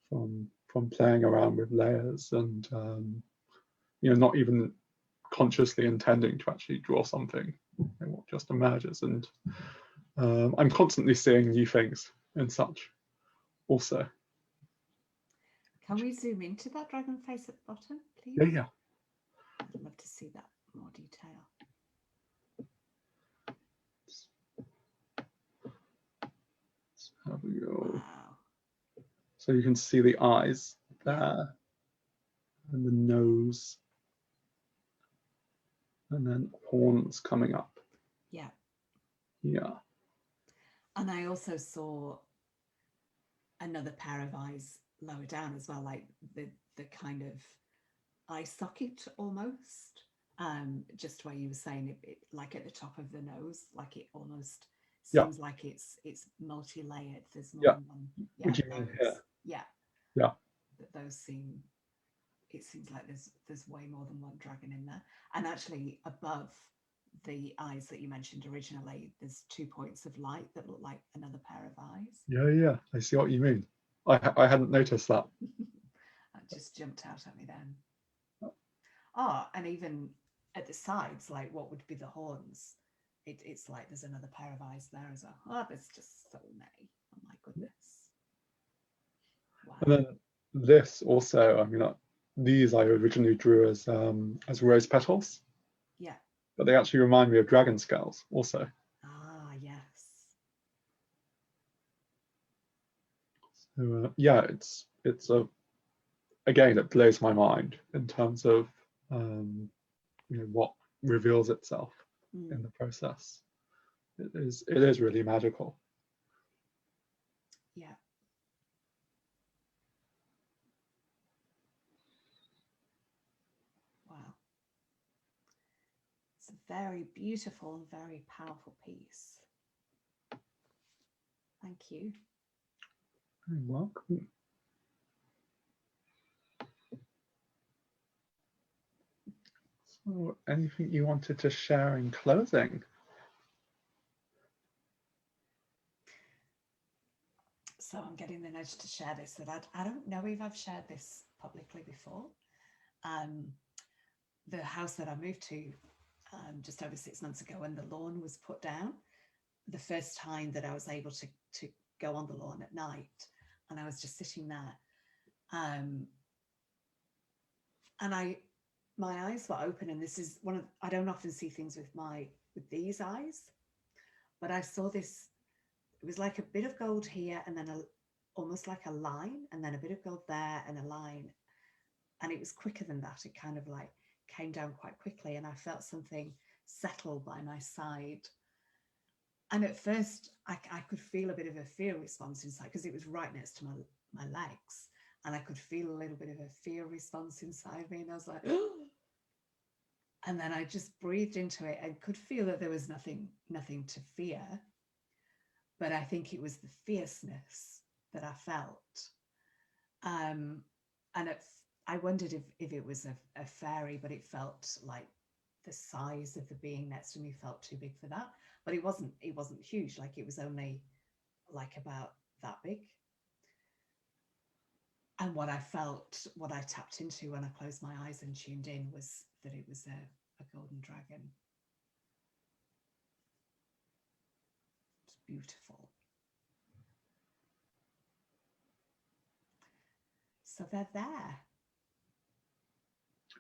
from playing around with layers and not even consciously intending to actually draw something. What just emerges, and I'm constantly seeing new things in such also. Can we zoom into that dragon face at the bottom, please? Yeah. I'd love to see that more detail. Let's have a go. Wow. So you can see the eyes there, Yeah. and the nose, and then horns coming up. Yeah. Yeah. And I also saw another pair of eyes lower down as well, like the kind of eye socket almost. Just where you were saying it, like at the top of the nose, like it almost Yeah. seems like it's multi-layered. There's more Yeah. than one. Yeah, What do you mean here? Yeah. Yeah. Those seem. It seems like there's way more than one dragon in there. And actually, above the eyes that you mentioned originally, there's 2 points of light that look like another pair of eyes. Yeah. I see what you mean. I hadn't noticed that. That just jumped out at me then. Oh, and even at the sides, like what would be the horns? It's like there's another pair of eyes there as well. Oh, there's just so many. Oh my goodness. Wow. And then this also, these I originally drew as rose petals. Yeah. But they actually remind me of dragon scales also. Ah, yes. So, yeah, it's a, again, it blows my mind in terms of what reveals itself in the process. It is really magical. Yeah. Wow. It's a very beautiful and very powerful piece. Thank you. You're welcome. So, anything you wanted to share in closing? So I'm getting the nudge to share this, that I don't know if I've shared this publicly before. The house that I moved to just over 6 months ago, when the lawn was put down, the first time that I was able to go on the lawn at night, and I was just sitting there, and my eyes were open, and this is I don't often see things with these eyes, but I saw this. It was like a bit of gold here, and then almost like a line, and then a bit of gold there, and a line, and it was quicker than that. It kind of like came down quite quickly, and I felt something settle by my side. And at first, I could feel a bit of a fear response inside, because it was right next to my legs, and I could feel a little bit of a fear response inside me, and I was like, oh. And then I just breathed into it and could feel that there was nothing to fear. But I think it was the fierceness that I felt. And I wondered if it was a fairy, but it felt like the size of the being next to me felt too big for that. But it wasn't huge. Like, it was only like about that big. And what I felt, what I tapped into when I closed my eyes and tuned in, was that it was a golden dragon. It's beautiful. So they're there.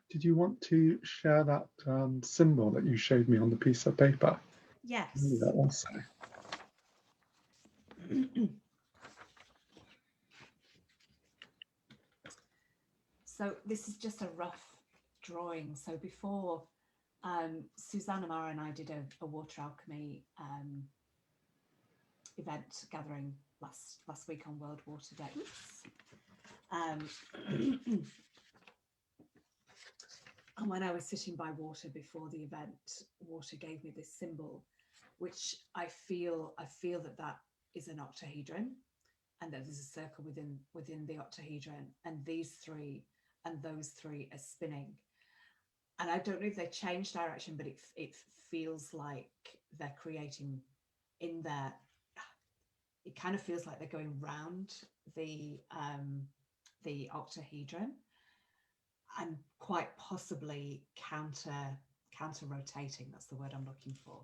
Did you want to share that symbol that you showed me on the piece of paper? Yes. That also. So this is just a rough drawing. So before Susanna Mara and I did a water alchemy event gathering last week on World Water Day. And when I was sitting by water before the event, water gave me this symbol, which I feel that is an octahedron, and that there's a circle within the octahedron, and these three and those three are spinning. And I don't know if they change direction, but it feels like they're creating in there. It kind of feels like they're going round the the octahedron and quite possibly counter rotating, that's the word I'm looking for,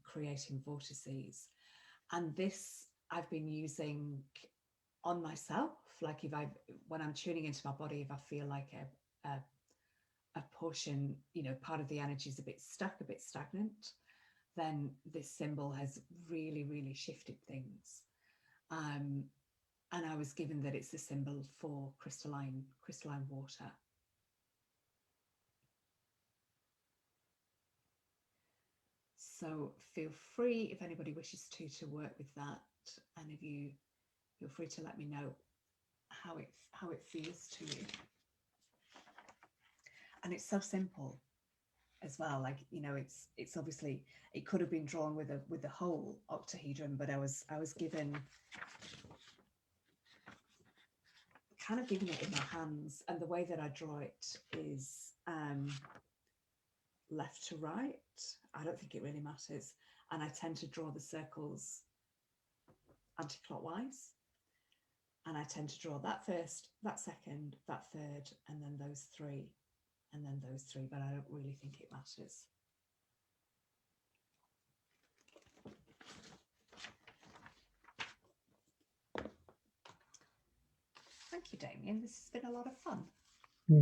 creating vortices. And this I've been using on myself, like when I'm tuning into my body, if I feel like a portion, part of the energy is a bit stuck, a bit stagnant, then this symbol has really, really shifted things. And I was given that it's a symbol for crystalline water. So feel free, if anybody wishes to work with that, and if you feel free to let me know how it feels to you. And it's so simple as well. Like, it's obviously, it could have been drawn with the whole octahedron, but I was given kind of given it in my hands, and the way that I draw it is left to right. I don't think it really matters, and I tend to draw the circles anti-clockwise, and I tend to draw that first, that second, that third, and then those three, and then those three, but I don't really think it matters. Thank you, Damian. This has been a lot of fun.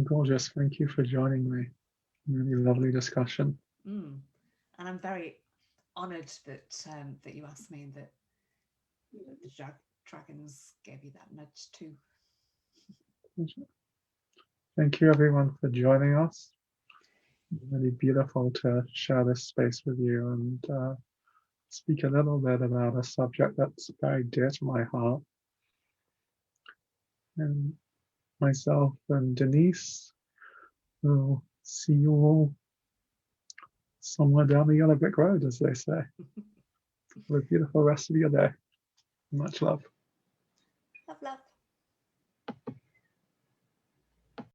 Gorgeous. Thank you for joining me. Really lovely discussion. And I'm very honoured that you asked me, and that the dragons gave you that nudge too. Thank you, everyone, for joining us. Really beautiful to share this space with you and speak a little bit about a subject that's very dear to my heart. And myself and Denise will see you all somewhere down the yellow brick road, as they say. Have a beautiful rest of your day. Much love.